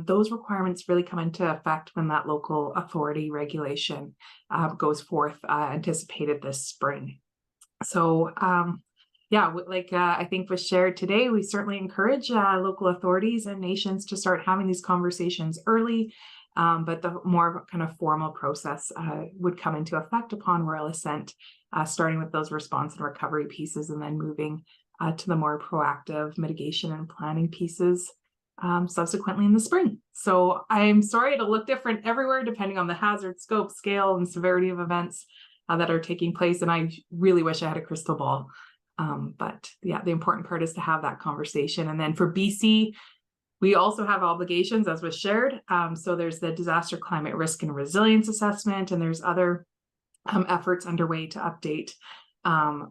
Those requirements really come into effect when that local authority regulation goes forth, anticipated this spring. So yeah, like I think was shared today, we certainly encourage local authorities and nations to start having these conversations early, but the more kind of formal process would come into effect upon royal assent, starting with those response and recovery pieces, and then moving to the more proactive mitigation and planning pieces subsequently in the spring. So I'm sorry, it'll look different everywhere depending on the hazard, scope, scale, and severity of events that are taking place. And I really wish I had a crystal ball. But yeah, the important part is to have that conversation. And then for BC, we also have obligations, as was shared. So there's the disaster climate risk and resilience assessment, and there's other efforts underway to update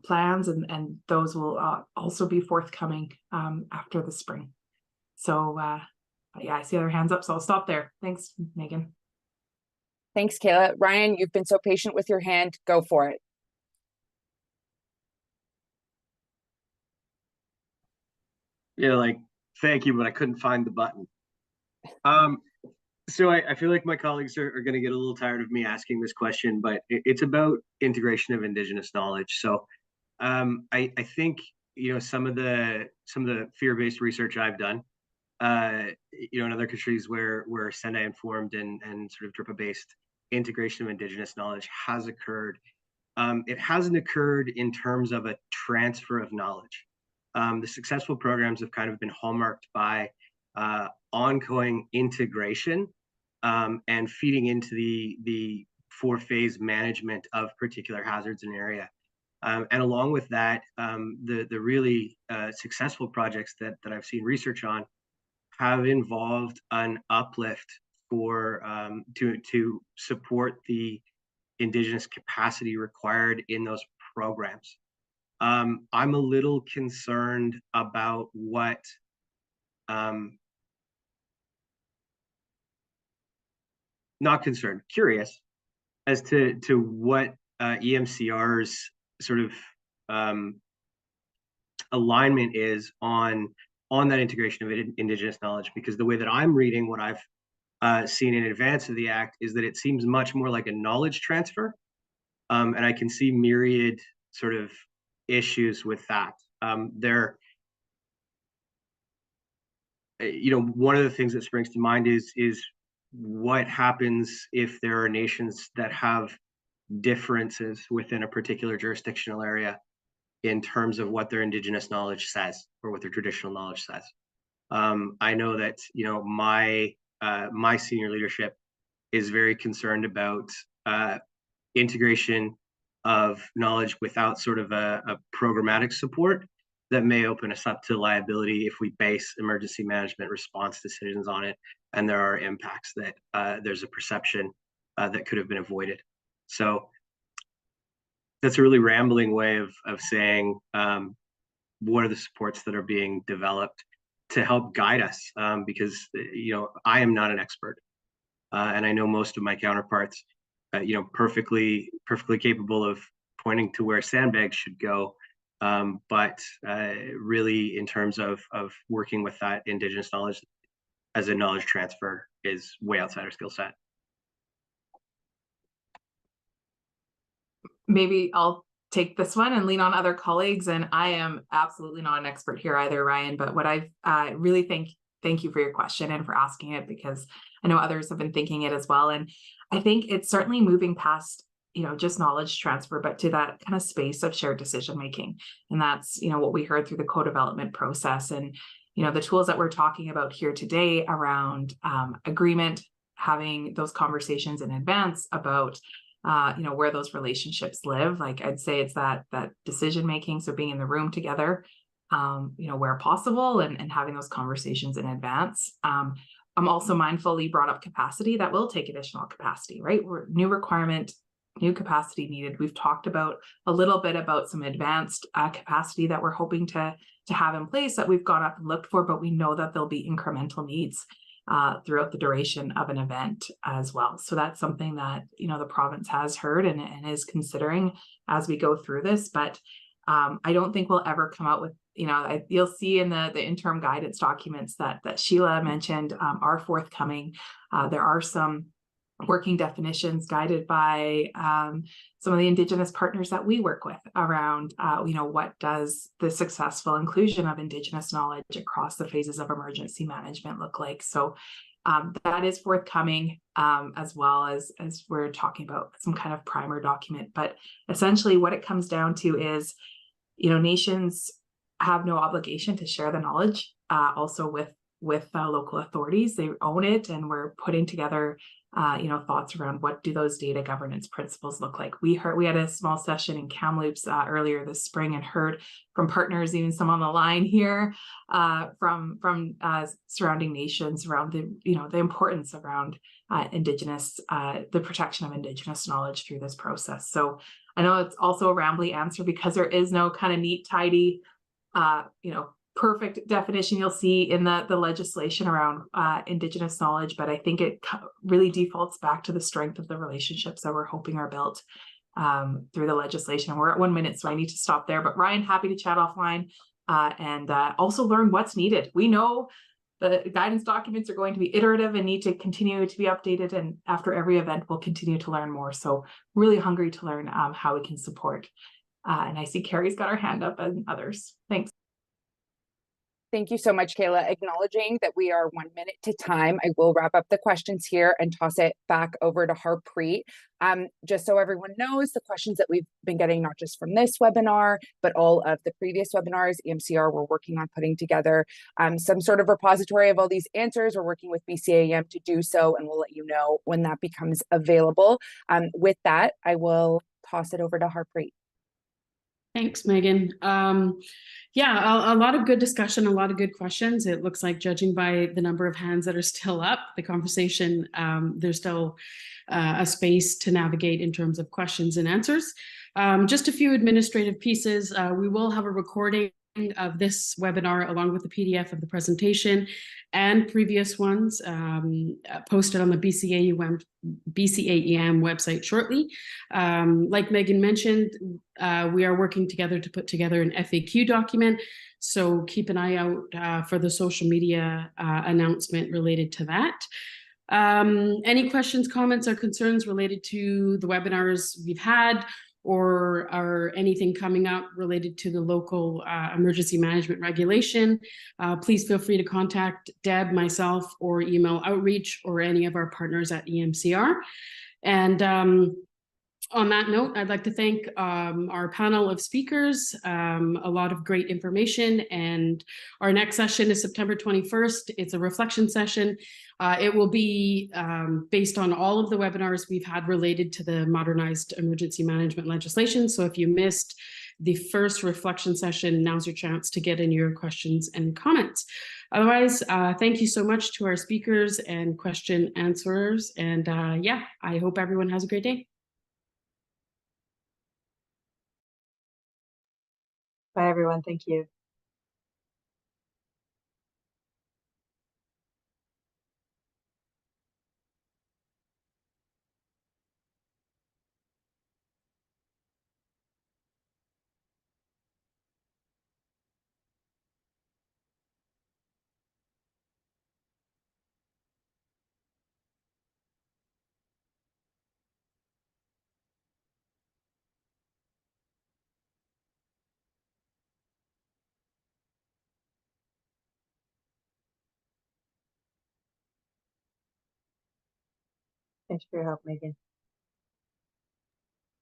plans, and those will also be forthcoming after the spring. So yeah, I see other hands up, so I'll stop there. Thanks, Megan. Thanks, Kayla. Ryan, you've been so patient with your hand. Go for it. Yeah, like, thank you, but I couldn't find the button. So I feel like my colleagues are going to get a little tired of me asking this question, but it's about integration of Indigenous knowledge. So I think, you know, some of the fear-based research I've done, you know, in other countries where Sendai informed and sort of DRIPA-based integration of Indigenous knowledge has occurred. It hasn't occurred in terms of a transfer of knowledge. The successful programs have kind of been hallmarked by ongoing integration and feeding into the 4-phase management of particular hazards in an area. And along with that, the really successful projects that I've seen research on have involved an uplift for to support the Indigenous capacity required in those programs. I'm a little concerned about what not concerned, curious as to what EMCR's sort of alignment is on that integration of Indigenous knowledge, because the way that I'm reading what I've seen in advance of the Act is that it seems much more like a knowledge transfer, and I can see myriad sort of issues with that. You know, one of the things that springs to mind is what happens if there are nations that have differences within a particular jurisdictional area. in terms of what their Indigenous knowledge says or what their traditional knowledge says. I know that, you know, my senior leadership is very concerned about integration of knowledge without sort of a programmatic support that may open us up to liability if we base emergency management response decisions on it, and there are impacts that there's a perception that could have been avoided. So that's a really rambling way of saying what are the supports that are being developed to help guide us, because you know, I am not an expert, and I know most of my counterparts, you know, perfectly capable of pointing to where sandbags should go, but really in terms of working with that Indigenous knowledge as a knowledge transfer is way outside our skill set. Maybe I'll take this one and lean on other colleagues. And I am absolutely not an expert here either, Ryan, but what I've really thank you for your question and for asking it, because I know others have been thinking it as well. And I think it's certainly moving past, you know, just knowledge transfer, but to that kind of space of shared decision making. And that's, you know, what we heard through the co-development process. And, you know, the tools that we're talking about here today around agreement, having those conversations in advance about you know, where those relationships live. Like I'd say it's that decision making, so being in the room together, you know, where possible, and having those conversations in advance. I'm also mindful you brought up capacity. That will take additional capacity, right? New requirement, new capacity needed. We've talked about a little bit about some advanced capacity that we're hoping to have in place that we've gone up and looked for, but we know that there'll be incremental needs throughout the duration of an event as well. So that's something that, you know, the province has heard and is considering as we go through this. But I don't think we'll ever come out with, you know, you'll see in the interim guidance documents that Sheila mentioned are forthcoming. There are some working definitions guided by some of the Indigenous partners that we work with around, you know, what does the successful inclusion of Indigenous knowledge across the phases of emergency management look like? So that is forthcoming, as well as we're talking about some kind of primer document. But essentially what it comes down to is, you know, nations have no obligation to share the knowledge also with local authorities. They own it, and we're putting together you know, thoughts around what do those data governance principles look like. We had a small session in Kamloops earlier this spring and heard from partners, even some on the line here, from surrounding nations around the, you know, the importance around Indigenous, the protection of Indigenous knowledge through this process. So I know it's also a rambly answer because there is no kind of neat, tidy, you know, perfect definition you'll see in the legislation around Indigenous knowledge, but I think it really defaults back to the strength of the relationships that we're hoping are built through the legislation. We're at 1 minute, so I need to stop there. But Ryan, happy to chat offline and also learn what's needed. We know the guidance documents are going to be iterative and need to continue to be updated, and after every event, we'll continue to learn more. So really hungry to learn how we can support. And I see Carrie's got her hand up and others. Thanks. Thank you so much, Kayla. Acknowledging that we are 1 minute to time, I will wrap up the questions here and toss it back over to Harpreet. Just so everyone knows, the questions that we've been getting, not just from this webinar, but all of the previous webinars, EMCR, we're working on putting together some sort of repository of all these answers. We're working with BCAEM to do so, and we'll let you know when that becomes available. With that, I will toss it over to Harpreet. Thanks, Megan. Yeah, a lot of good discussion, a lot of good questions. It looks like, judging by the number of hands that are still up, the conversation, there's still a space to navigate in terms of questions and answers. Just a few administrative pieces. We will have a recording of this webinar along with the PDF of the presentation and previous ones posted on the BCAEM website shortly. Like Megan mentioned, we are working together to put together an FAQ document, so keep an eye out for the social media announcement related to that. Any questions, comments, or concerns related to the webinars we've had, or anything coming up related to the local emergency management regulation, please feel free to contact Deb, myself, or email outreach, or any of our partners at EMCR. And On that note, I'd like to thank our panel of speakers, a lot of great information, and our next session is September 21st. It's a reflection session. It will be based on all of the webinars we've had related to the modernized emergency management legislation. So if you missed the first reflection session, now's your chance to get in your questions and comments. Otherwise, thank you so much to our speakers and question answerers. And yeah, I hope everyone has a great day. Bye, everyone. Thank you. Thanks for your help, Megan.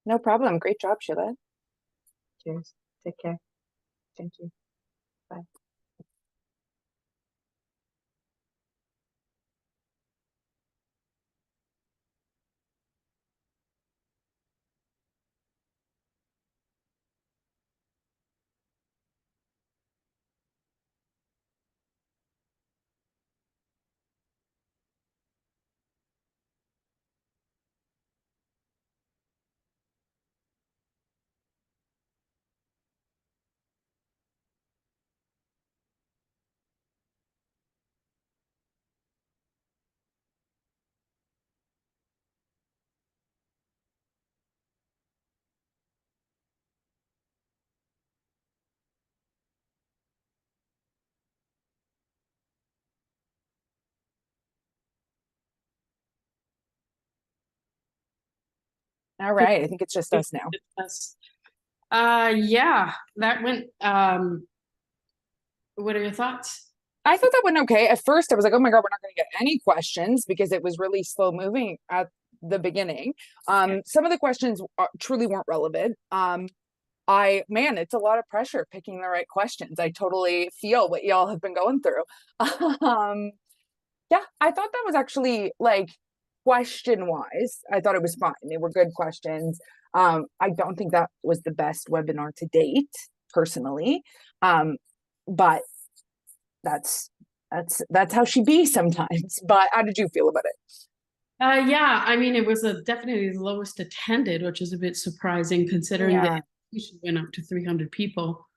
No problem. Great job, Sheila. Cheers. Take care. Thank you. Bye. All right. I think it's just us now. Yeah, that went, what are your thoughts? I thought that went okay. At first, I was like, oh my God, we're not going to get any questions because it was really slow moving at the beginning. Some of the questions truly weren't relevant. Man, it's a lot of pressure picking the right questions. I totally feel what y'all have been going through. Yeah, I thought that was actually like question wise, I thought it was fine. They were good questions. I don't think that was the best webinar to date, personally. But that's how she be sometimes. But how did you feel about it? Yeah, I mean, it was definitely the lowest attended, which is a bit surprising considering that we went up to 300 people.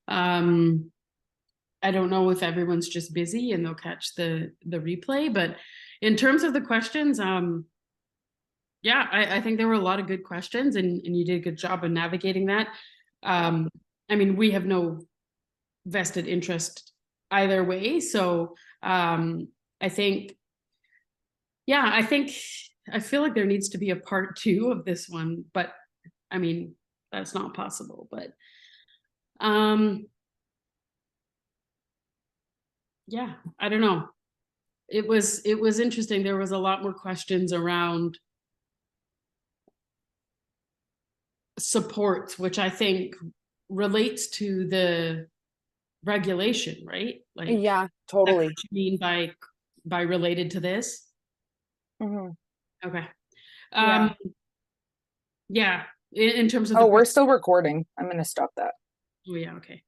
I don't know if everyone's just busy and they'll catch the replay, but in terms of the questions, yeah, I think there were a lot of good questions, and you did a good job of navigating that. I mean, we have no vested interest either way, so I think, yeah, I feel like there needs to be a part 2 of this one, but I mean, that's not possible, but yeah, I don't know. It was interesting. There was a lot more questions around supports, which I think relates to the regulation, right? Like, Yeah, totally. What you mean by related to this? Okay. Yeah. In terms of we're still recording. I'm gonna stop that. Oh yeah, okay.